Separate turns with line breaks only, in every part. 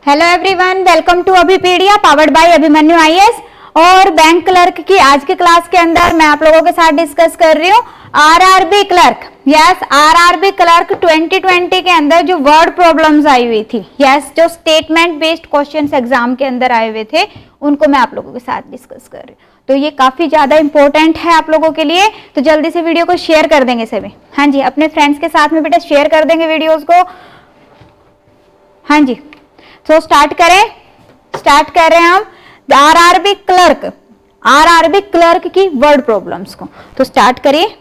Hello everyone, welcome to Abhipedia powered by Abhimanyu IAS. और bank clerk की आज की क्लास के अंदर मैं आप लोगों के साथ डिस्कस कर रही हूँ RRB clerk. Yes, RRB clerk 2020 के अंदर जो वर्ड प्रॉब्लम्स आई हुई थी, यस, जो स्टेटमेंट बेस्ड क्वेश्चंस एग्जाम के अंदर आए हुए थे, उनको मैं आप लोगों के साथ डिस्कस कर रही हूँ। तो ये काफी ज्यादा इंपॉर्टेंट है आप लोगों के लिए, तो जल्दी से वीडियो को शेयर कर देंगे सभी। हाँ जी, अपने फ्रेंड्स के साथ में बेटा शेयर कर देंगे वीडियोस को। हाँ जी, तो स्टार्ट कर रहे हैं हम आरआरबी क्लर्क की वर्ड प्रॉब्लम्स को। तो स्टार्ट करिए।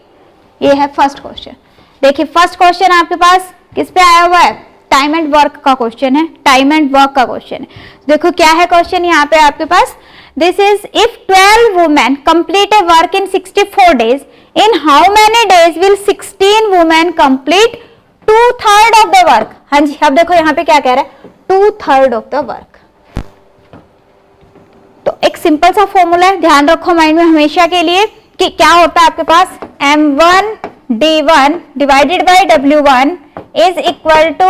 ये है फर्स्ट क्वेश्चन। देखिए फर्स्ट क्वेश्चन आपके पास किस पे आया हुआ है? टाइम एंड वर्क का क्वेश्चन है। टाइम एंड वर्क का क्वेश्चन है। देखो क्या है क्वेश्चन यहाँ पे आपके पास। This is if 12 women complete a work in 64 days, in how many days will 16 women complete 2/3 of the work. हाँ जी, अब देखो यहाँ पे क्या कह रहा है, 2/3 ऑफ द वर्क। तो एक सिंपल सा फॉर्मूला है, ध्यान रखो माइंड में हमेशा के लिए, कि क्या होता है आपके पास M1 D1 divided by W1 is equal to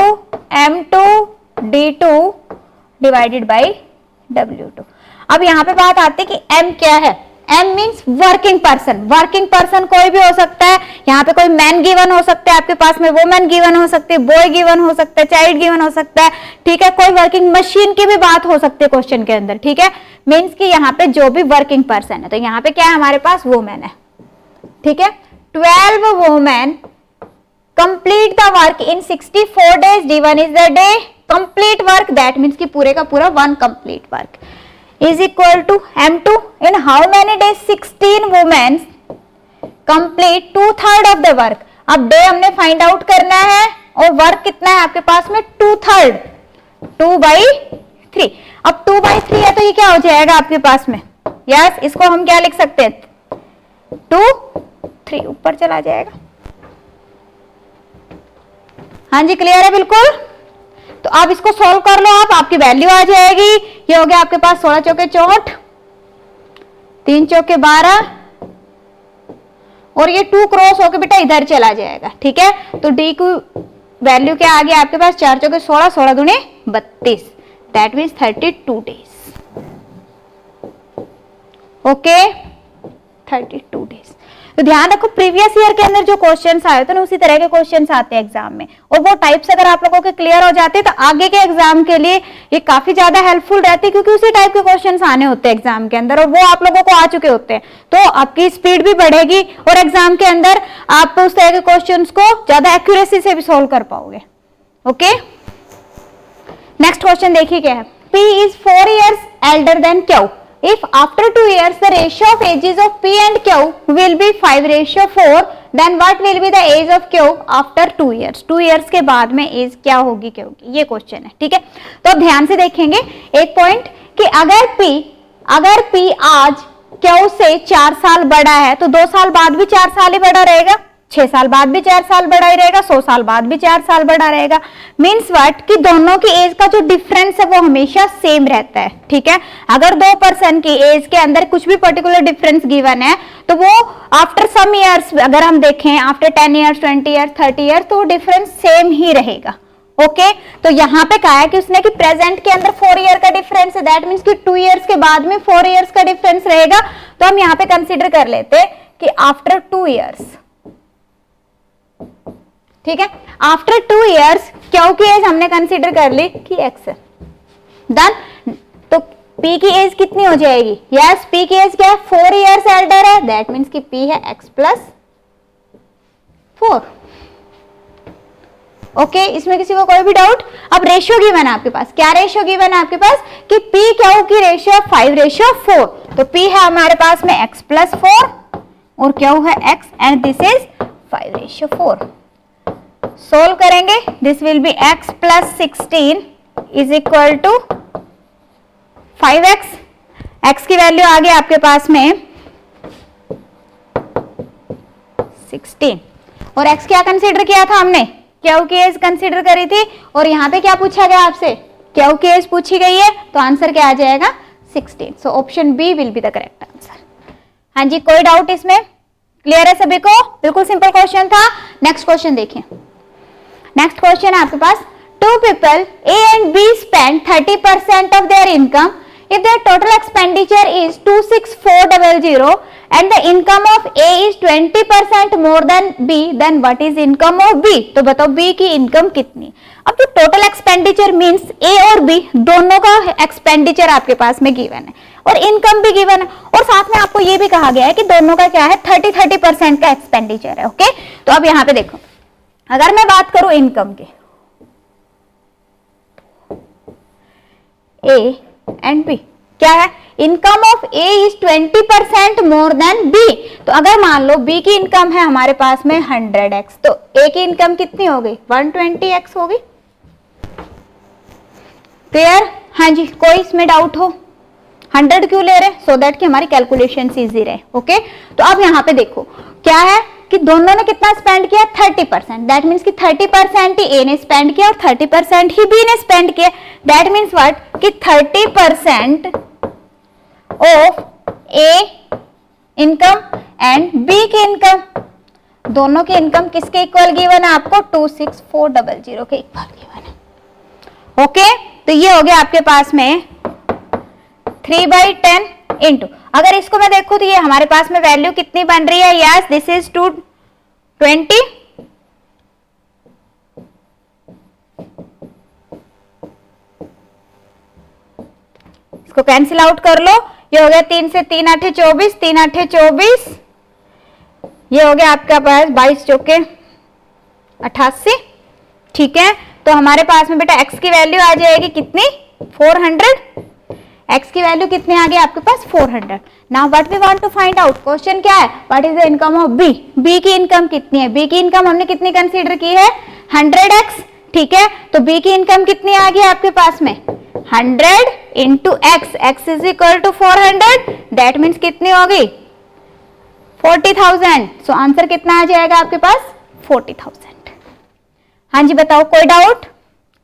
M2 D2 divided by W2। अब यहाँ पे बात आती है कि M क्या है। M means working person. Working person कोई भी हो सकता है। यहाँ पे कोई मैन गिवन हो सकता है आपके पास में, वुमेन गिवन हो सकती है, बॉय गिवन हो सकता है, चाइल्ड गिवन हो सकता है, ठीक है। कोई वर्किंग मशीन की भी बात हो सकती है क्वेश्चन के अंदर, ठीक है। मीन्स कि यहाँ पे जो भी वर्किंग पर्सन है, तो यहाँ पे क्या है हमारे पास, वुमेन है, ठीक है। 12 women complete the work in 64 days, D1 is the day, complete work that means कि पूरे का पूरा one complete work is equal to M2 in how many days 16 women complete 2/3 of the work। अब day हमने find out करना है और work कितना है आपके पास में, 2/3, 2/3। अब 2/3 है तो ये क्या हो जाएगा आपके पास में, यस, इसको हम क्या लिख सकते हैं, 2/3 ऊपर चला जाएगा। हाँ जी, क्लियर है बिल्कुल। तो आप इसको सॉल्व कर लो, आपकी वैल्यू आ जाएगी। ये हो गया आपके पास 16 चौके 64, 3 चौके 12, और ये 2 क्रॉस होके बेटा इधर चला जाएगा, ठीक है। तो डी की वैल्यू क्या आ गया आपके पास, 4 चौके 16, 16 दूनी 32, that means 32 days. Okay, 32 days. तो ध्यान रखो प्रीवियस ईयर के अंदर जो क्वेश्चंस आए थे ना, उसी तरह के क्वेश्चंस आते हैं एग्जाम में, और वो टाइप्स अगर आप लोगों के क्लियर हो जाते हैं तो आगे के एग्जाम के लिए ये काफी ज्यादा हेल्पफुल रहती है, क्योंकि उसी टाइप के क्वेश्चंस आने होते हैं एग्जाम के अंदर, और वो आप लोगों को आ चुके होते हैं। तो आपकी स्पीड भी बढ़ेगी और एग्जाम के अंदर आप उस तरह के क्वेश्चन को ज्यादा एक्यूरेसी से भी सोल्व कर पाओगे। ओके, नेक्स्ट क्वेश्चन देखिए क्या है। P is 4 years elder than Q. If after 2 years the ratio of ages of P and Q will be 5:4, then what will be the age of Q after 2 years? 2 years के बाद में as क्या होगी Q की, ये question है, ठीक है। तो अब ध्यान से देखेंगे एक पॉइंट, कि अगर P आज Q से 4 साल बड़ा है तो 2 साल बाद भी 4 साल ही बड़ा रहेगा, 6 साल बाद भी 4 साल बड़ा ही रहेगा, 100 साल बाद भी 4 साल बड़ा रहेगा। मीन्स व्हाट, कि दोनों की एज का जो डिफरेंस है वो हमेशा सेम रहता है, ठीक है। अगर दो पर्सन की एज के अंदर कुछ भी पर्टिकुलर डिफरेंस गिवन है तो वो आफ्टर सम ईयर्स, अगर हम देखें आफ्टर 10 ईयर्स, 20 ईयर्स, 30 ईयर्स, तो डिफरेंस सेम ही रहेगा। ओके, तो यहाँ पे कहा है कि उसने कि प्रेजेंट के अंदर 4 ईयर का डिफरेंस है, दैट मीन्स कि 2 ईयर्स के बाद में 4 ईयर्स का डिफरेंस रहेगा। तो हम यहाँ पे कंसिडर कर लेते हैं कि आफ्टर 2 ईयर्स, ठीक है, आफ्टर 2 ईयर्स क्यों की एज हमने कंसीडर कर ली कि x है, डन। तो p की एज कितनी हो जाएगी, यस, p की एज क्या है, 4 ईयर्स एल्डर है, दैट मीन्स कि p है x + 4। ओके, इसमें किसी को कोई भी डाउट। अब रेशियो गिवन है आपके पास, क्या रेशियो गिवन है आपके पास, कि p क्यों की रेशियो 5:4। तो p है हमारे पास में x + 4 और क्यों है x, and this is 5:4। Solve करेंगे, this will be x + 16 is equal to 5x। x की वैल्यू आ गई आपके पास में 16, और x क्या कंसीडर किया था हमने, क्यों की एज कंसीडर करी थी, और यहाँ पे क्या पूछा गया आपसे, क्यों की एज पूछी गई है, तो आंसर क्या आ जाएगा, 16। So option B will be the correct answer. हाँ जी, कोई डाउट इसमें, क्लियर है सभी को, बिल्कुल सिंपल क्वेश्चन था। नेक्स्ट क्वेश्चन देखिए। नेक्स्ट क्वेश्चन है आपके पास, two people A and B spend 30% of their income. If their total expenditure is 26400 and the income of A is 20% more than B, then what is income of B? तो बताओ B की income कितनी। अब जो total expenditure means A और B दोनों का expenditure आपके पास में गिवन है और इनकम भी गिवन है, और साथ में आपको ये भी कहा गया है कि दोनों का क्या है 30% का एक्सपेंडिचर है। ओके, तो अब यहाँ पे देखो, अगर मैं बात करूं इनकम के A एंड B, क्या है, income of A is 20% more than B। तो अगर मान लो B की इनकम है हमारे पास में 100x, तो A की इनकम कितनी हो गई 120x होगी। क्लियर? हाँ जी, कोई इसमें डाउट हो? 100 क्यों ले रहे? सो दैट कि हमारी कैलकुलेशन इजी रहे। ओके, तो अब यहाँ पे देखो क्या है कि दोनों ने कितना स्पेंड किया 30%, दैट मीन्स कि 30% ही A ने स्पेंड किया और 30% ही B ने स्पेंड किया। दैट मीन्स व्हाट कि 30% of A income and B की इनकम, दोनों की इनकम किसके इक्वल गिवन है आपको 26400 के इक्वल गिवन है। ओके, तो ये हो गया आपके पास में 3/10 इंटू, अगर इसको मैं देखूं तो ये हमारे पास में वैल्यू कितनी बन रही है, यस दिस इज 220। इसको कैंसिल आउट कर लो, ये हो गया 3 से 3 8 24, 3 8 24, ये हो गया आपका पास 22 चौके 88। ठीक है, तो हमारे पास में बेटा x की वैल्यू आ जाएगी कितनी 400, x की वैल्यू कितनी आ गई आपके पास 400। Now what we want to find out, question क्या है, what is the income of B, B की इनकम कितनी है, B की इनकम हमने कितनी कंसीडर की है 100x। ठीक है, तो B की इनकम कितनी आ गई आपके पास में 100 into x, x is equal to 400, that means कितनी हो गई 40,000। सो आंसर कितना आ जाएगा आपके पास 40,000। हाँ जी बताओ, कोई डाउट?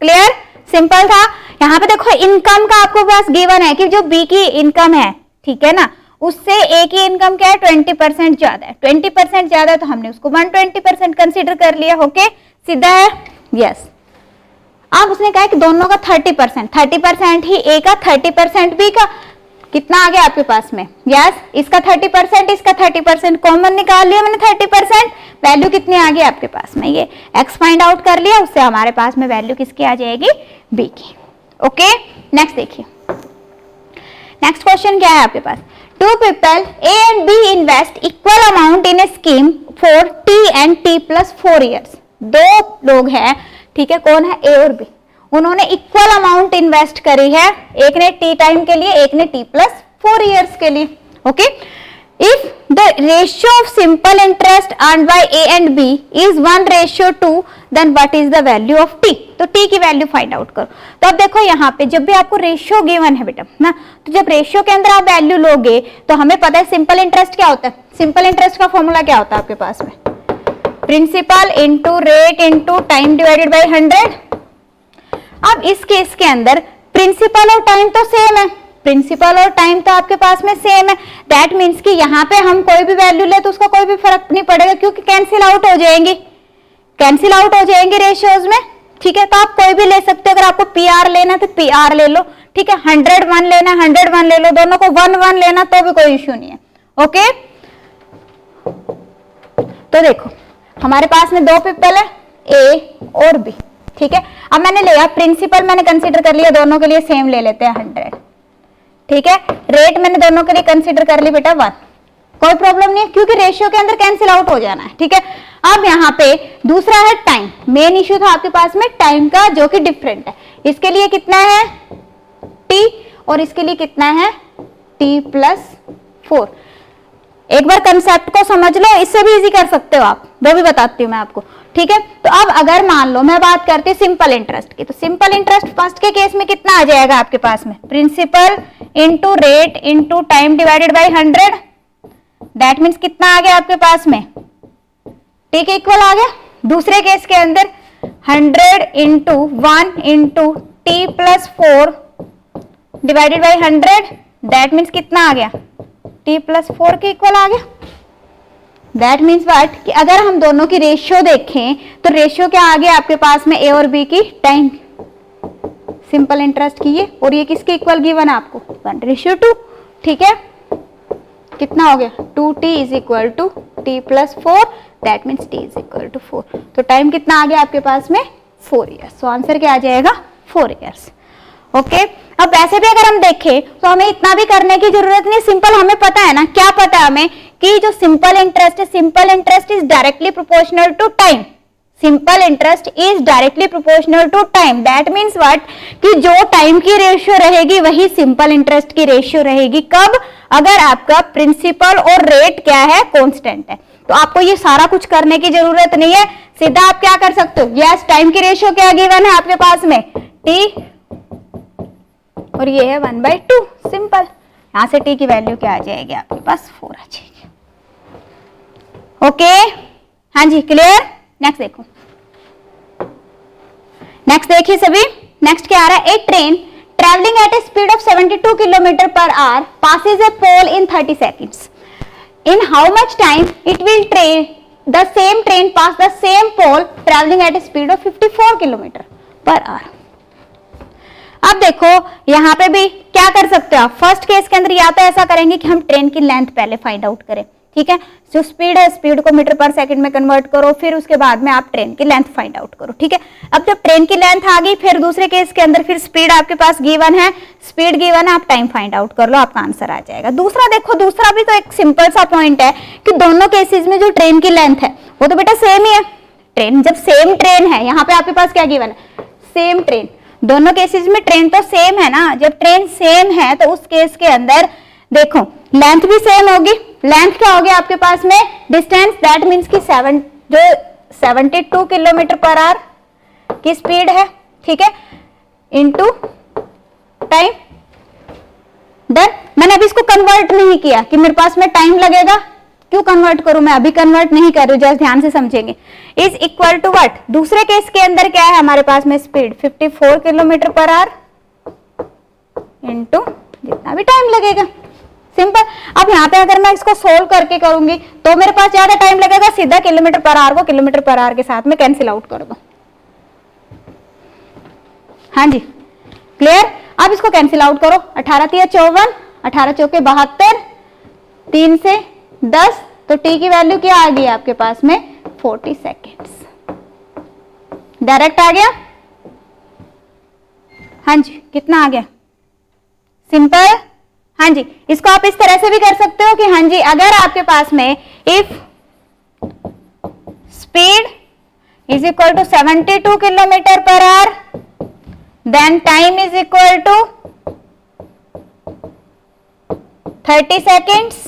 क्लियर? सिंपल था। यहाँ पे देखो इनकम का आपको पास गिवन है कि जो B की इनकम है, ठीक है ना, उससे A की इनकम क्या है 20% ज्यादा है, 20% ज्यादा है तो हमने उसको 120% कंसीडर कर लिया। ओके, सीधा है, यस। अब उसने कहा कि दोनों का 30% ही A का 30% B का, कितना आ गया आपके पास में, यस इसका 30% इसका 30% कॉमन निकाल लिया मैंने 30%, वैल्यू कितनी आ गई आपके पास में, ये x फाइंड आउट कर लिया, उससे हमारे पास में वैल्यू किसकी आ जाएगी B की। ओके, नेक्स्ट देखिए, नेक्स्ट क्वेश्चन क्या है आपके पास, two people A and B invest equal amount in a scheme for T and T+4 years. दो लोग हैं, ठीक है, कौन है A और B, उन्होंने इक्वल अमाउंट इन्वेस्ट करी है, एक ने T टाइम के लिए, एक ने T+4 ईयर्स के लिए। Okay, if the ratio of simple interest earned by A and B is 1:2, then what is the value of T। तो T की वैल्यू फाइंड आउट करो। तो अब देखो यहाँ पे जब भी आपको रेशियो गिवन है बेटा ना, तो जब रेशियो के अंदर आप वैल्यू लोगे तो हमें पता है सिंपल इंटरेस्ट क्या होता है, सिंपल इंटरेस्ट का फॉर्मूला क्या होता है आपके पास में, principal into rate into time divided by 100। अब इस केस के अंदर प्रिंसिपल और टाइम तो सेम है, प्रिंसिपल और टाइम तो आपके पास में सेम है, दैट मीन्स कि यहाँ पे हम कोई भी वैल्यू ले तो उसका कोई भी फर्क नहीं पड़ेगा क्योंकि कैंसिल आउट हो जाएंगी, कैंसिल आउट हो जाएंगे रेशियोज में। ठीक है, तो आप कोई भी ले सकते हो, अगर आपको PR लेना तो PR ले लो, ठीक है, 101 लेना 101 ले लो, दोनों को 1 लेना तो भी कोई इश्यू नहीं है। ओके, तो देखो हमारे पास में दो पीपल है A और B, ठीक है, अब मैंने लिया प्रिंसिपल मैंने कंसीडर कर लिया, दोनों के लिए सेम ले लेते हैं 100। ठीक है, रेट मैंने दोनों के लिए कंसीडर कर ली बेटा 1, कोई प्रॉब्लम नहीं है क्योंकि रेशियो के अंदर कैंसिल आउट हो जाना है। ठीक है, अब यहाँ पे दूसरा है टाइम, मेन इश्यू था आपके पास में टाइम का जो कि डिफरेंट है, इसके लिए कितना है T और इसके लिए कितना है T+4। एक बार कंसेप्ट को समझ लो, इससे भी इजी कर सकते हो आप, वो भी बताती हूँ मैं आपको। ठीक है, तो अब अगर मान लो मैं बात करती हूँ सिंपल इंटरेस्ट की, तो सिंपल इंटरेस्ट फर्स्ट के केस में कितना आ जाएगा आपके पास में, principal into rate into time divided by 100, that means कितना आ गया आपके पास में T के इक्वल आ गया। दूसरे केस के अंदर 100 into 1 into T+4 divided by 100, that means कितना आ गया T+4 के इक्वल आ गया। दैट मीन्स व्हाट कि अगर हम दोनों की रेशियो देखें तो रेशियो क्या आ गया आपके पास में A और B की, टाइम सिंपल इंटरेस्ट की ये, और ये किसके इक्वल गिवन है आपको 1:2, ठीक है। कितना हो गया 2t is equal to t plus 4, that means t is equal to 4। तो टाइम कितना आ गया आपके पास में 4 ईयर्स। तो आंसर क्या आ जाएगा 4 ईयर्स। ओके, अब वैसे भी अगर हम देखें तो हमें इतना भी करने की जरूरत नहीं, सिंपल हमें पता है ना, क्या पता है हमें कि जो सिंपल इंटरेस्ट है, simple interest is directly proportional to time. Simple interest is directly proportional to time, that means what, कि जो टाइम की रेशियो रहेगी वही सिंपल इंटरेस्ट की रेशियो रहेगी। कब? अगर आपका प्रिंसिपल और रेट क्या है, कांस्टेंट है। तो आपको ये सारा कुछ करने की जरूरत नहीं है, सीधा आप क्या कर सकते हो, यस टाइम की रेशियो क्या गिवन है आपके पास में t, और ये है 1/2, सिंपल। यहां से t की वैल्यू क्या आ जाएगी आपके पास 4 आ जाएगी। ओके, हाँ जी, क्लियर। नेक्स्ट देखो, नेक्स्ट देखिए सभी, नेक्स्ट क्या आ रहा है, a train travelling at a speed of 72 kilometre per hour passes a pole in 30 seconds. In how much time it will the same train pass the same pole traveling at a speed of 54 kilometre per our. अब देखो यहां पे भी क्या कर सकते हो आप, फर्स्ट केस के अंदर या तो ऐसा करेंगे कि हम ट्रेन की लेंथ पहले फाइंड आउट करें, ठीक है। जो स्पीड है, स्पीड को मीटर पर सेकंड में कन्वर्ट करो, फिर उसके बाद में आप ट्रेन की लेंथ फाइंड आउट करो, ठीक है। अब जब ट्रेन की लेंथ आ गई, फिर दूसरे केस के अंदर फिर स्पीड आपके पास गिवन है, स्पीड गिवन है, आप टाइम फाइंड आउट कर लो, आपका आंसर आ जाएगा। दूसरा देखो, दूसरा भी तो एक सिंपल सा पॉइंट है कि दोनों केसेस में जो ट्रेन की लेंथ है वो तो बेटा सेम ही है। ट्रेन जब सेम ट्रेन है, यहाँ पे आपके पास क्या गिवन है, सेम ट्रेन। दोनों केसेस में ट्रेन तो सेम है ना, जब ट्रेन सेम है तो उस केस के अंदर देखो लेंथ भी सेम होगी। लेंथ क्या होगी आपके पास में, डिस्टेंस, दैट मीन्स कि 72 किलोमीटर पर आवर की स्पीड है, ठीक है, इनटू टाइम। डन। मैंने अभी इसको कन्वर्ट नहीं किया कि मेरे पास में टाइम लगेगा, क्यों कन्वर्ट करूं, मैं अभी कन्वर्ट नहीं कर रही हूं, जस्ट ध्यान से समझेंगे। इज इक्वल टू व्हाट, दूसरे केस के अंदर क्या है हमारे पास में speed 54 kilometre per our into जितना भी टाइम लगेगा, सिंपल। अब यहाँ पे अगर मैं इसको सोल्व करके करूंगी तो मेरे पास ज्यादा टाइम लगेगा, सीधा किलोमीटर पर आवर को किलोमीटर पर आवर के साथ में कैंसिल आउट कर दो। हाँ जी, क्लियर। अब इसको कैंसिल आउट करो, 18 × 54, 18 × 4 = 72, 3 से 10, तो t की वैल्यू क्या आ गई आपके पास में 40 सेकेंड्स। डायरेक्ट आ गया। हाँ जी, कितना आ गया, सिंपल। हाँ जी, इसको आप इस तरह से भी कर सकते हो कि हाँ जी, अगर आपके पास में if speed is equal to 72 kilometre per hour, then time is equal to 30 seconds.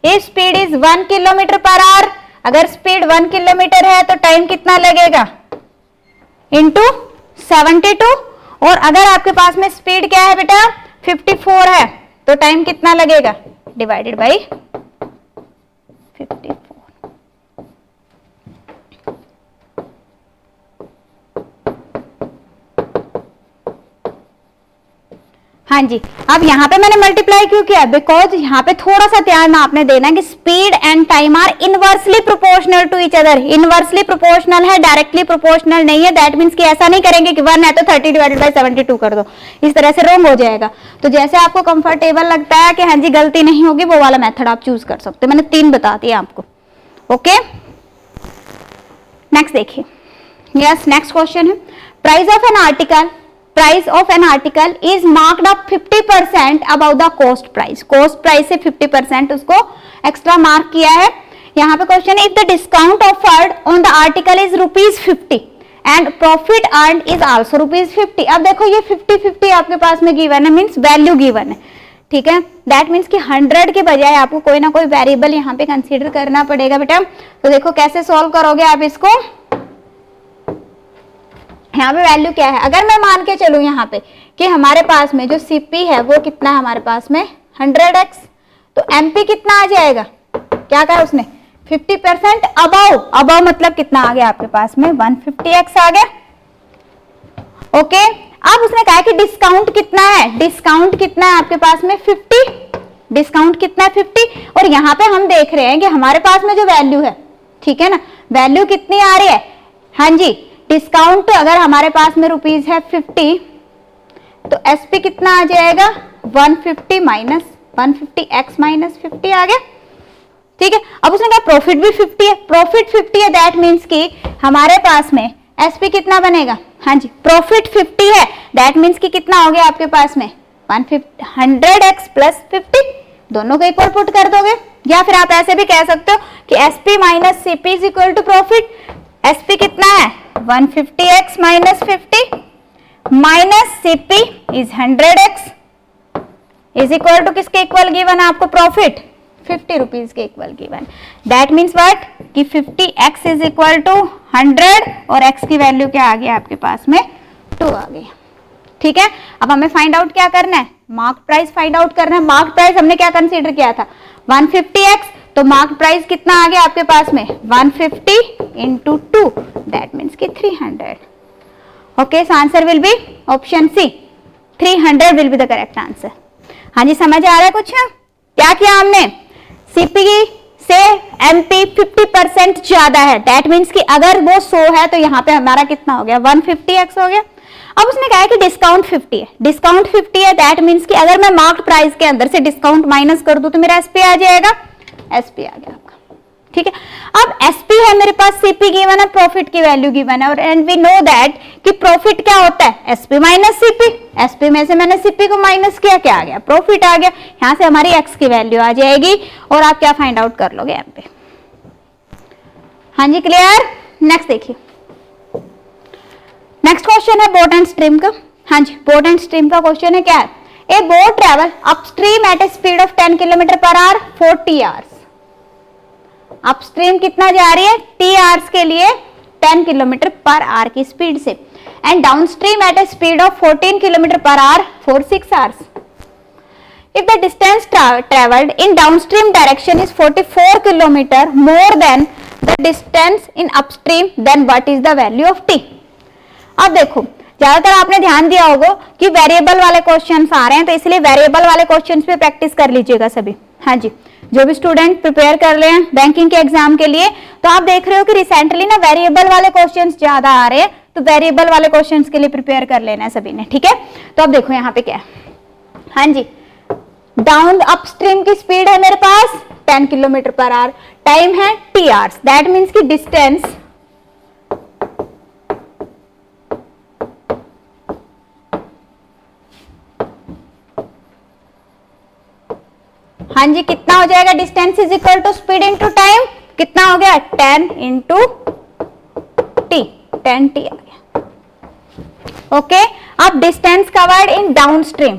If speed is 1 kilometre per hour, अगर स्पीड 1 किलोमीटर है तो टाइम कितना लगेगा इंटू 72, और अगर आपके पास में स्पीड क्या है बेटा 54 है तो टाइम कितना लगेगा डिवाइडेड बाई 54। हाँ जी, अब यहाँ पे मैंने मल्टीप्लाई क्यों किया, बिकॉज यहाँ पे थोड़ा सा ध्यान आपने देना है कि speed and time are inversely proportional to each other. Inversely proportional है, डायरेक्टली प्रोपोर्शनल नहीं है। दैट मीन्स कि ऐसा नहीं करेंगे कि 1 है तो 30 डिवाइडेड बाई 72 कर दो, इस तरह से रॉन्ग हो जाएगा। तो जैसे आपको कंफर्टेबल लगता है कि हाँ जी गलती नहीं होगी, वो वाला मेथड आप चूज कर सकते हो। मैंने 3 बता दिया आपको। ओके, नेक्स्ट देखिए। यस, नेक्स्ट क्वेश्चन है, price of an article, price of an article is marked up 50% about the cost price. Cost price से 50% उसको एक्स्ट्रा मार्क किया है। यहाँ पे क्वेश्चन है, if the discount offered on the article is ₹50 and profit earn is also ₹50। अब देखो ये 50-50 आपके पास में गिवन है, मीन्स वैल्यू गिवन है, ठीक है। दैट मीन्स कि 100 के बजाय आपको कोई ना कोई वेरिएबल यहाँ पे कंसीडर करना पड़ेगा बेटा। तो देखो कैसे सॉल्व करोगे आप इसको। यहाँ पे वैल्यू क्या है, अगर मैं मान के चलूं यहाँ पे कि हमारे पास में जो CP है वो कितना है हमारे पास में 100x, तो MP कितना आ जाएगा, क्या कहा उसने 50% अबव। अबव मतलब कितना आ गया आपके पास में 150x आ गया। ओके, अब उसने कहा कि डिस्काउंट कितना है, डिस्काउंट कितना है आपके पास में 50, डिस्काउंट कितना है 50। और यहाँ पे हम देख रहे हैं कि हमारे पास में जो वैल्यू है, ठीक है ना, वैल्यू कितनी आ रही है, हाँ जी, डिस्काउंट अगर हमारे पास में रुपीज है 50, तो एसपी कितना आ जाएगा 150 माइनस 150 एक्स माइनस 50 आ गया। ठीक है, अब उसने कहा प्रॉफिट भी 50 है, प्रॉफिट 50 है, दैट मीन्स कि हमारे पास में एसपी कितना बनेगा, हाँ जी प्रॉफिट 50 है, दैट मीन्स कि कितना हो गया आपके पास में 100x प्लस 50, दोनों को इक्वल पुट कर दोगे। या फिर आप ऐसे भी कह सकते हो कि SP minus CP is equal to profit. SP कितना है 150x minus 50 minus CP is 100x is equal to किसके इक्वल गिवन है आपको, प्रॉफिट 50 रुपीज के इक्वल गिवन। दैट मीन्स व्हाट कि 50x इज इक्वल टू 100 और x की वैल्यू क्या आ गया आपके पास में 2 आ गई। ठीक है, अब हमें फाइंड आउट क्या करना है, मार्क प्राइस फाइंड आउट करना है। मार्क प्राइस हमने क्या कंसीडर किया था 150x, तो मार्क प्राइस कितना आ गया आपके पास में 150 इंटू 2, दैट मीन्स कि 300। Okay, so answer will be option C, 300 will be the correct answer. हाँ जी, समझ आ रहा है कुछ? क्या किया हमने, सीपी से एमपी 50% ज्यादा है, दैट मीन्स कि अगर वो 100 है तो यहाँ पे हमारा कितना हो गया 150x हो गया। अब उसने कहा है कि डिस्काउंट 50 है, डिस्काउंट 50 है, दैट मीन्स कि अगर मैं मार्क्ड प्राइस के अंदर से डिस्काउंट माइनस कर दूं तो मेरा एसपी आ जाएगा, एसपी आ गया आपका। ठीक है, अब एसपी है मेरे पास, सीपी गिवन है, प्रॉफिट की वैल्यू गिवन है, और एंड वी नो दैट कि प्रॉफिट क्या होता है एसपी माइनस सीपी। एसपी में से मैंने सीपी को माइनस किया, क्या आ गया प्रॉफिट आ गया। यहां से हमारी एक्स की वैल्यू आ जाएगी और आप क्या फाइंड आउट कर लोगे यहाँ पे। हाँ जी, क्लियर? नेक्स्ट देखिए, नेक्स्ट क्वेश्चन है बोट एंड स्ट्रीम का। हाँ जी, बोट एंड स्ट्रीम का क्वेश्चन है, क्या है, a boat travel upstream at a speed of 10 kilometre per hour 40 hours. Upstream कितना जा रही है टी आवर्स के लिए 10 किलोमीटर पर आवर की स्पीड से, and downstream at a speed of 14 kilometre per hour for 6 hours. If the distance traveled in downstream direction is 44 kilometer more than the distance in upstream, then what is the value of t? अब देखो, ज्यादातर आपने ध्यान दिया होगा कि variable वाले questions आ रहे हैं, तो इसलिए वेरिएबल वाले क्वेश्चंस पे प्रैक्टिस कर लीजिएगा सभी। हाँ जी, जो भी स्टूडेंट प्रिपेयर कर रहे हैं बैंकिंग के एग्जाम के लिए, तो आप देख रहे हो कि रिसेंटली ना वेरिएबल वाले क्वेश्चंस ज्यादा आ रहे हैं, तो वेरिएबल वाले क्वेश्चंस के लिए प्रिपेयर कर लेना है सभी ने। ठीक है, तो अब देखो यहाँ पे क्या है, हाँ जी, डाउन अपस्ट्रीम की स्पीड है मेरे पास 10 किलोमीटर पर आवर, टाइम है टी आवर्स, दैट मीन्स की डिस्टेंस हाँ जी कितना हो जाएगा, distance is equal to speed into time, कितना हो गया 10 इंटू टी, 10 टी आ गया। ओके, अब डिस्टेंस कवर्ड इन डाउनस्ट्रीम,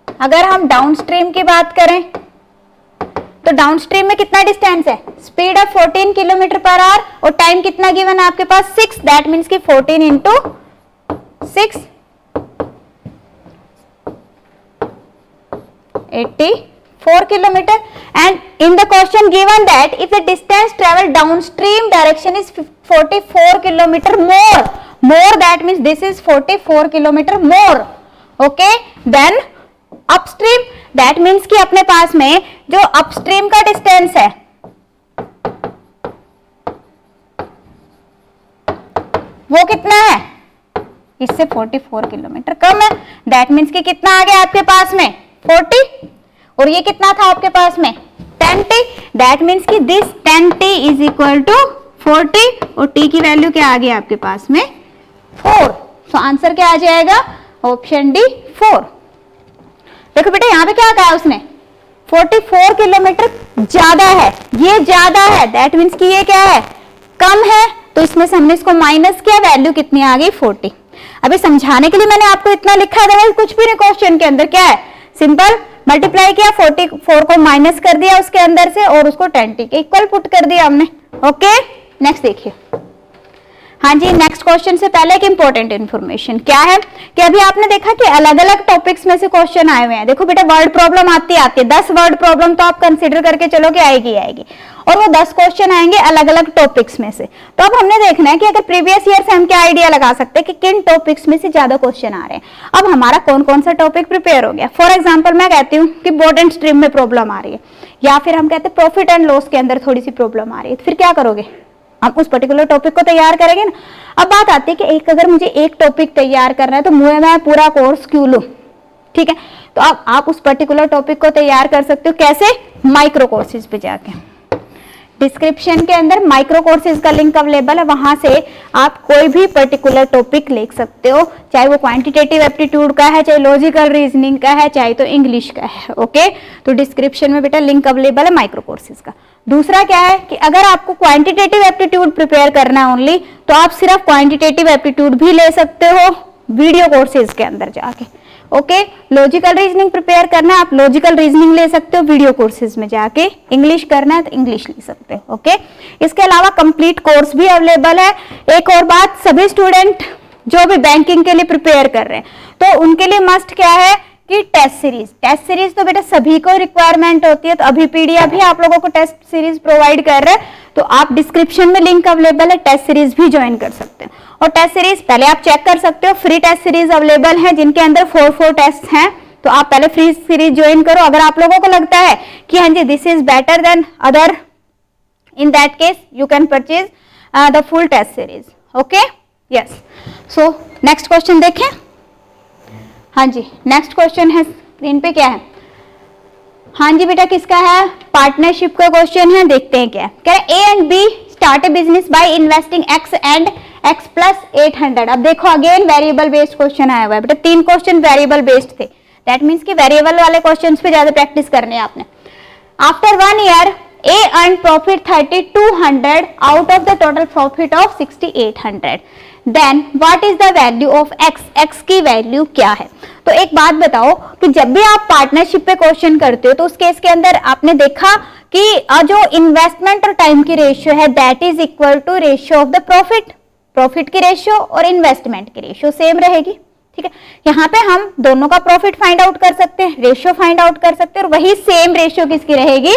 अगर हम डाउनस्ट्रीम की बात करें तो डाउनस्ट्रीम में कितना डिस्टेंस है, स्पीड है 14 किलोमीटर पर आवर और टाइम कितना गिवन है आपके पास 6, दैट मीन्स की 14 into 6 84 kilometer, and in the question given that if the distance traveled downstream direction is 44 kilometer more, that means this is 44 kilometer more, okay, then upstream, that means कि अपने पास में जो upstream का distance है वो कितना है, इससे 44 किलोमीटर कम है, that means कि कितना आ गया आपके पास में 40, और ये कितना था आपके पास में 10t, दैट मीन्स कि this 10t is equal to 40 और t की वैल्यू क्या आ गई आपके पास में 4। सो आंसर क्या आ जाएगा, ऑप्शन डी 4। देखो बेटा यहाँ पे क्या कहा उसने 44 किलोमीटर ज्यादा है, ये ज्यादा है, दैट मीन्स कि ये क्या है कम है, तो इसमें से हमने इसको माइनस किया, वैल्यू कितनी आ गई 40। अभी समझाने के लिए मैंने आपको इतना लिखा है, कुछ भी नहीं क्वेश्चन के अंदर, क्या है सिंपल मल्टीप्लाई किया, 44 को माइनस कर दिया उसके अंदर से और उसको 10t के इक्वल पुट कर दिया हमने। ओके, नेक्स्ट देखिए। हाँ जी, नेक्स्ट क्वेश्चन से पहले एक इंपॉर्टेंट इन्फॉर्मेशन क्या है कि अभी आपने देखा कि अलग अलग टॉपिक्स में से क्वेश्चन आए हुए हैं। देखो बेटा वर्ड प्रॉब्लम आती है 10 वर्ड प्रॉब्लम तो आप कंसीडर करके चलो कि आएगी और वो 10 क्वेश्चन आएंगे अलग अलग टॉपिक्स में से। तो अब हमने देखना है कि अगर प्रीवियस ईयर से हम क्या आइडिया लगा सकते हैं कि किन टॉपिक्स में से ज्यादा क्वेश्चन आ रहे हैं। अब हमारा कौन कौन सा टॉपिक प्रिपेयर हो गया। फॉर एग्जाम्पल मैं कहती हूँ कि बोर्ड एंड स्ट्रीम में प्रॉब्लम आ रही है, या फिर हम कहते हैं प्रॉफिट एंड लॉस के अंदर थोड़ी सी प्रॉब्लम आ रही है, तो फिर क्या करोगे, हम उस पर्टिकुलर टॉपिक को तैयार करेंगे ना। अब बात आती है कि एक अगर मुझे एक टॉपिक तैयार करना है तो मैं पूरा कोर्स क्यों लूं, ठीक है। तो अब आप उस पर्टिकुलर टॉपिक को तैयार कर सकते हो कैसे, माइक्रो कोर्सेज पे जाके। डिस्क्रिप्शन के अंदर माइक्रो कोर्सेज का लिंक अवेलेबल है, वहां से आप कोई भी पर्टिकुलर टॉपिक ले सकते हो, चाहे वो क्वांटिटेटिव एप्टीट्यूड का है, चाहे लॉजिकल रीजनिंग का है, चाहे तो इंग्लिश का है। ओके, तो डिस्क्रिप्शन में बेटा लिंक अवेलेबल है माइक्रो कोर्सेज का। दूसरा क्या है कि अगर आपको क्वांटिटेटिव एप्टीट्यूड प्रिपेयर करना है ओनली, तो आप सिर्फ क्वांटिटेटिव एप्टीट्यूड भी ले सकते हो वीडियो कोर्सेज के अंदर जाके। ओके, लॉजिकल रीजनिंग प्रिपेयर करना है, आप लॉजिकल रीजनिंग ले सकते हो वीडियो कोर्सेज में जाके। इंग्लिश करना है तो इंग्लिश ले सकते हो। ओके, इसके अलावा कंप्लीट कोर्स भी अवेलेबल है। एक और बात, सभी स्टूडेंट जो भी बैंकिंग के लिए प्रिपेयर कर रहे हैं तो उनके लिए मस्ट क्या है कि टेस्ट सीरीज तो बेटा सभी को रिक्वायरमेंट होती है। तो अभी पीडीएफ भी आप लोगों को टेस्ट सीरीज प्रोवाइड कर रहे हैं, तो आप डिस्क्रिप्शन में लिंक अवेलेबल है, टेस्ट सीरीज भी ज्वाइन कर सकते हैं। और टेस्ट सीरीज पहले आप चेक कर सकते हो, फ्री टेस्ट सीरीज अवेलेबल है जिनके अंदर 4 टेस्ट हैं। तो आप पहले फ्री सीरीज ज्वाइन करो। अगर आप लोगों को लगता है कि हाँ जी this is better than other, in that case you can purchase the full test series. Okay, yes. So next question देखें। हाँ जी, नेक्स्ट क्वेश्चन है स्क्रीन पे, क्या है? हाँ जी बेटा, किसका है? पार्टनरशिप का क्वेश्चन है। देखते हैं क्या है। कह रहे A and B start a business by investing X and X plus 800। अब देखो अगेन वेरिएबल बेस्ड क्वेश्चन आया हुआ है बेटा, 3 क्वेश्चन वेरिएबल बेस्ड थे। दैट मीन्स कि वेरिएबल वाले क्वेश्चन पे ज्यादा प्रैक्टिस करने हैं आपने। After 1 year A earn profit 3200 out of the total profit of 6800। Then what is the value of X, X की वैल्यू क्या है? तो एक बात बताओ कि जब भी आप पार्टनरशिप पे क्वेश्चन करते हो तो उस केस के अंदर आपने देखा कि जो इन्वेस्टमेंट और टाइम की रेशियो है that is equal to ratio of the profit. Profit की रेशियो और इन्वेस्टमेंट की रेशियो सेम रहेगी, ठीक है। यहाँ पे हम दोनों का प्रॉफिट फाइंड आउट कर सकते हैं, रेशियो फाइंड आउट कर सकते हैं, और वही सेम रेशियो किसकी रहेगी?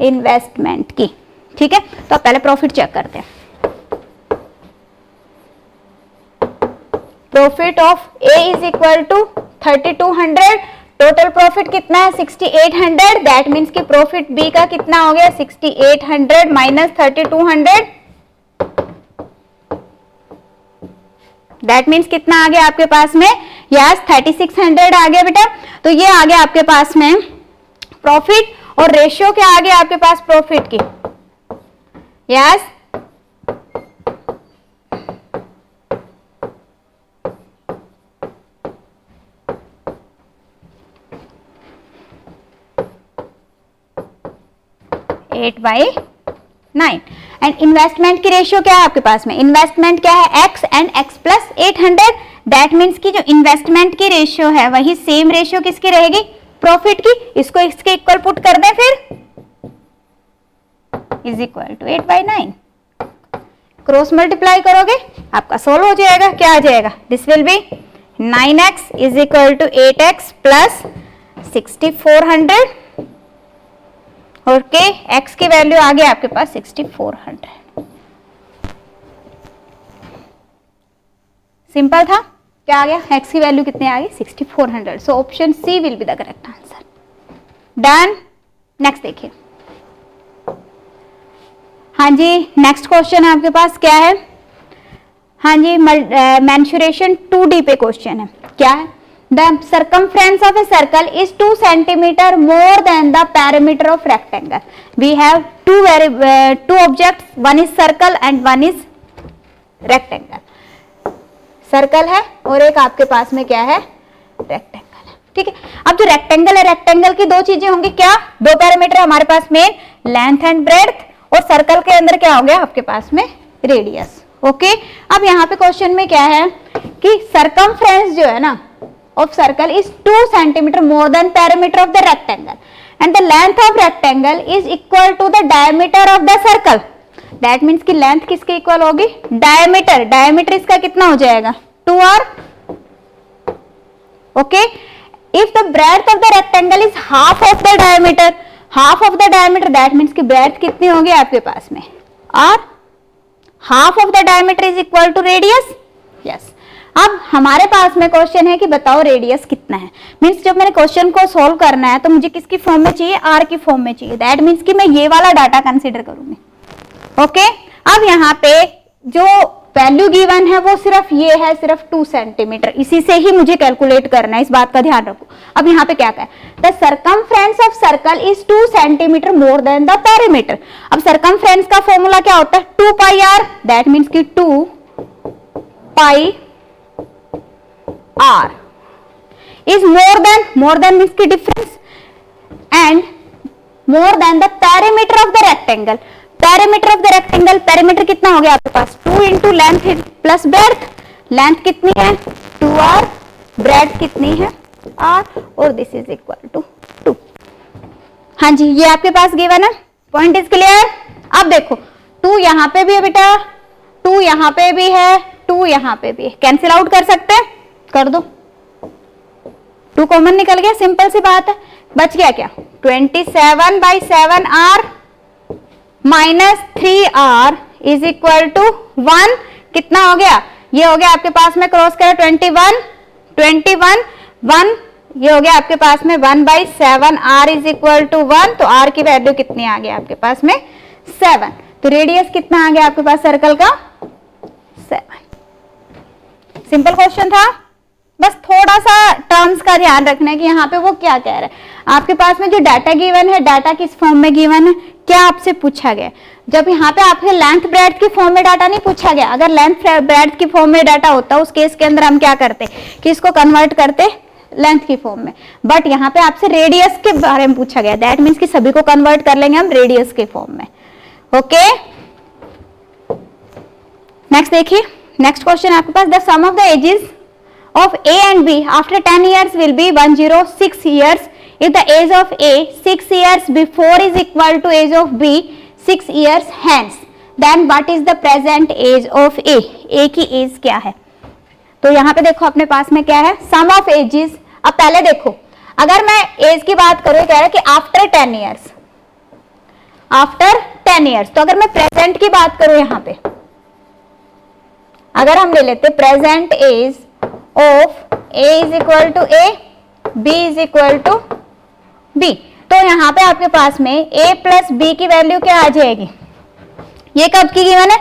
इन्वेस्टमेंट की, ठीक है। तो पहले प्रॉफिट चेक करते हैं। Profit of A is equal to 3200, total profit कितना है? 6800। दैट मीन्स कि प्रॉफिट बी का कितना हो गया? 6800 माइनस 3200। दैट मीन्स कितना आ गया आपके पास में? यस 3600 आ गया बेटा। तो ये आ गया आपके पास में प्रॉफिट, और रेशियो क्या आ गया आपके पास प्रॉफिट की? यस 8/9। एंड इन्वेस्टमेंट की रेशियो क्या है आपके पास में? इन्वेस्टमेंट क्या है? x and x plus 800। That means की जो इन्वेस्टमेंट की रेशियो है वही सेम रेशियो किसकी रहेगी? प्रॉफिट की। इसको इसके इक्वल पुट कर दें फिर, is equal to 8/9। Cross multiply करोगे आपका सोल्व हो जाएगा। क्या आ जाएगा? This will be 9x is equal to 8x plus 6400। Okay, x की वैल्यू आ गई आपके पास 6400। सिंपल था। क्या आ गया? x की वैल्यू कितने आ गई? 6400। So option C will be the correct answer. Done. Next देखिए। हाँ जी, नेक्स्ट क्वेश्चन है आपके पास, क्या है? हाँ जी, मेंसुरेशन 2D पे क्वेश्चन है। क्या है? The circumference of a circle is 2 centimeter more than the perimeter of rectangle. We have two objects, one is circle and one is rectangle. Circle है और एक आपके पास में क्या है? रेक्टेंगल है, ठीक है। अब जो रेक्टेंगल है, रेक्टेंगल की 2 चीजें होंगी। क्या? 2 पैरामीटर हमारे पास में, लेंथ एंड ब्रेड्थ, और सर्कल के अंदर क्या हो गया आपके पास में? रेडियस। ओके, अब यहाँ पे क्वेश्चन में क्या है कि सर्कमफ्रेंस जो है ना of circle is 2 centimeter more than perimeter of the rectangle and the length of rectangle is equal to the diameter of the circle. That means कि length किसके इक्वल होगी? diameter. diameter इसका कितना हो जाएगा? 2r. Okay, if the breadth of the rectangle is half of the diameter, half of the diameter, that means कि breadth कितनी होगी आपके पास में? r. half of the diameter is equal to radius. Yes. अब हमारे पास में क्वेश्चन है कि बताओ रेडियस कितना है। मीन्स जब मैंने क्वेश्चन को सॉल्व करना है तो मुझे किसकी फॉर्म में चाहिए? आर की फॉर्म में चाहिए। दैट मीन्स कि मैं ये वाला डाटा कंसीडर करूंगी। ओके, अब यहाँ पे जो वैल्यू गिवन है वो सिर्फ ये है, सिर्फ 2 सेंटीमीटर, इसी से ही मुझे कैलकुलेट करना है, इस बात का ध्यान रखो। अब यहाँ पे क्या कहा है, the circumference of circle is 2 centimetre more than the perimeter. अब सरकमफ्रेंस का फॉर्मूला क्या होता है, 2 पाई आर, दैट मीन्स कि 2 pi r is more than means की difference, and more than the perimeter of the rectangle. Perimeter of the rectangle, perimeter कितना हो गया आपके पास, 2 into length plus breadth, length कितनी है 2r, ब्रेड्थ कितनी है r, और दिस इज इक्वल टू 2। हाँ जी, ये आपके पास गिवन है, पॉइंट इज क्लियर। अब देखो 2 यहाँ पे भी है बेटा, 2 यहाँ पे भी है, 2 यहाँ पे भी है, कैंसिल आउट कर सकते हैं, कर दो, 2 कॉमन निकल गया, सिंपल सी बात है। बच गया क्या, 27/7r minus 3r is equal to 1, कितना हो गया, ये हो गया आपके पास में, क्रॉस करो 21, 1, ये हो गया आपके पास में 1/7r इज इक्वल टू 1, तो r की वैल्यू कितनी आ गया आपके पास में 7, तो रेडियस कितना आ गया आपके पास सर्कल का 7। सिंपल क्वेश्चन था, बस थोड़ा सा टर्म्स का ध्यान रखना है कि यहाँ पे वो क्या कह रहा है। आपके पास में जो डाटा गिवन है, डाटा किस फॉर्म में गिवन है, क्या आपसे पूछा गया, जब यहाँ पे आपके लेंथ ब्रेड्थ की फॉर्म में डाटा नहीं पूछा गया, अगर लेंथ ब्रेड्थ की फॉर्म में डाटा होता उस केस के अंदर हम क्या करते कि इसको कन्वर्ट करते लेंथ की फॉर्म में, बट यहाँ पे आपसे रेडियस के बारे में पूछा गया, दैट मीन्स कि सभी को कन्वर्ट कर लेंगे हम रेडियस के फॉर्म में। ओके, नेक्स्ट देखिए, नेक्स्ट क्वेश्चन आपके पास, the sum of the ages of A and B after 10 years will be 106 years. If the age of A 6 years before is equal to age of B 6 years hence, then what is the present age of A? A की as क्या है, तो यहाँ पे देखो अपने पास में क्या है, सम ऑफ एजेस। अब पहले देखो, अगर मैं एज की बात करूँ, कह रहा है कि आफ्टर 10 years, आफ्टर 10 years, तो अगर मैं प्रेजेंट की बात करूँ यहाँ पे, अगर हम ले लेते present age of A is equal to A, B is equal to B, तो यहाँ पे आपके पास में A प्लस B की वैल्यू क्या आ जाएगी, ये कब की गिवन है,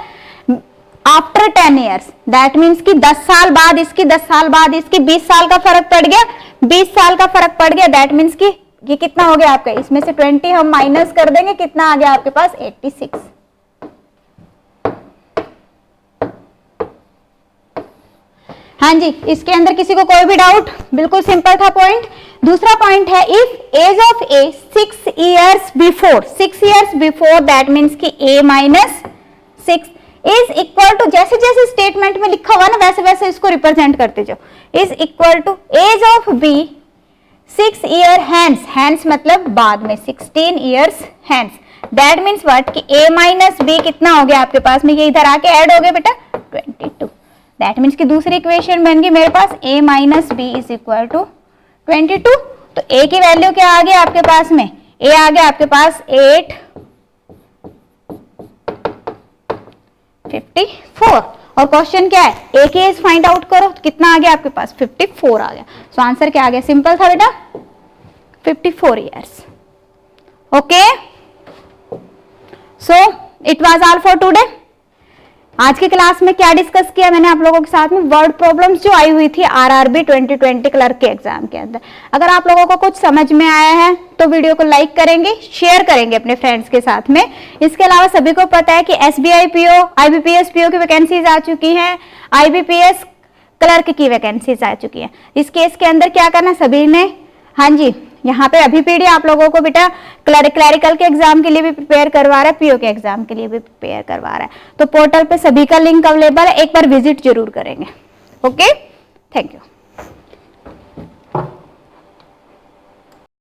आफ्टर 10 years, दैट मीन्स कि 10 साल बाद इसकी, 10 साल बाद इसकी, 20 साल का फर्क पड़ गया, 20 साल का फर्क पड़ गया, दैट मीन्स कि ये कितना हो गया आपका, इसमें से 20 हम माइनस कर देंगे, कितना आ गया आपके पास 86। हाँ जी, इसके अंदर किसी को कोई भी डाउट, बिल्कुल सिंपल था पॉइंट। दूसरा पॉइंट है, if age of A 6 years before, 6 years before, that means कि a minus 6 is equal to, जैसे जैसे स्टेटमेंट में लिखा हुआ ना वैसे वैसे इसको रिप्रेजेंट करते जाओ, is equal to age of b 6 year hence, hence मतलब बाद में 16 years hence, that means what कि a माइनस b कितना हो गया आपके पास में, ये इधर आके ऐड हो गया बेटा 22, दैट मीन्स की दूसरी इक्वेशन बन गई मेरे पास a minus B is equal to 22, तो a की वैल्यू क्या आ गया आपके पास में, a आ गया आपके पास 854, और क्वेश्चन क्या है, a की एज फाइंड आउट करो, तो कितना आ गया आपके पास 54 आ गया, सो आंसर क्या आ गया, सिंपल था बेटा 54 years। Okay, so it was all for today. आज की क्लास में क्या डिस्कस किया मैंने आप लोगों के साथ में, वर्ड प्रॉब्लम्स जो आई हुई थी आरआरबी 2020 क्लर्क के एग्जाम के अंदर। अगर आप लोगों को कुछ समझ में आया है तो वीडियो को लाइक करेंगे, शेयर करेंगे अपने फ्रेंड्स के साथ में। इसके अलावा सभी को पता है कि एसबीआई पीओ, आईबीपीएस पीओ की वैकेंसीज आ चुकी हैं, आईबीपीएस क्लर्क की वैकेंसीज आ चुकी हैं। इस केस के अंदर क्या करना सभी ने, हाँ जी, यहाँ पे अभी पीडी आप लोगों को बेटा क्लरिकल के एग्जाम के लिए भी प्रिपेयर करवा रहा है, पीओ के एग्जाम के लिए भी प्रिपेयर करवा रहा है, तो पोर्टल पे सभी का लिंक अवेलेबल है, एक बार विजिट जरूर करेंगे। Okay, thank you.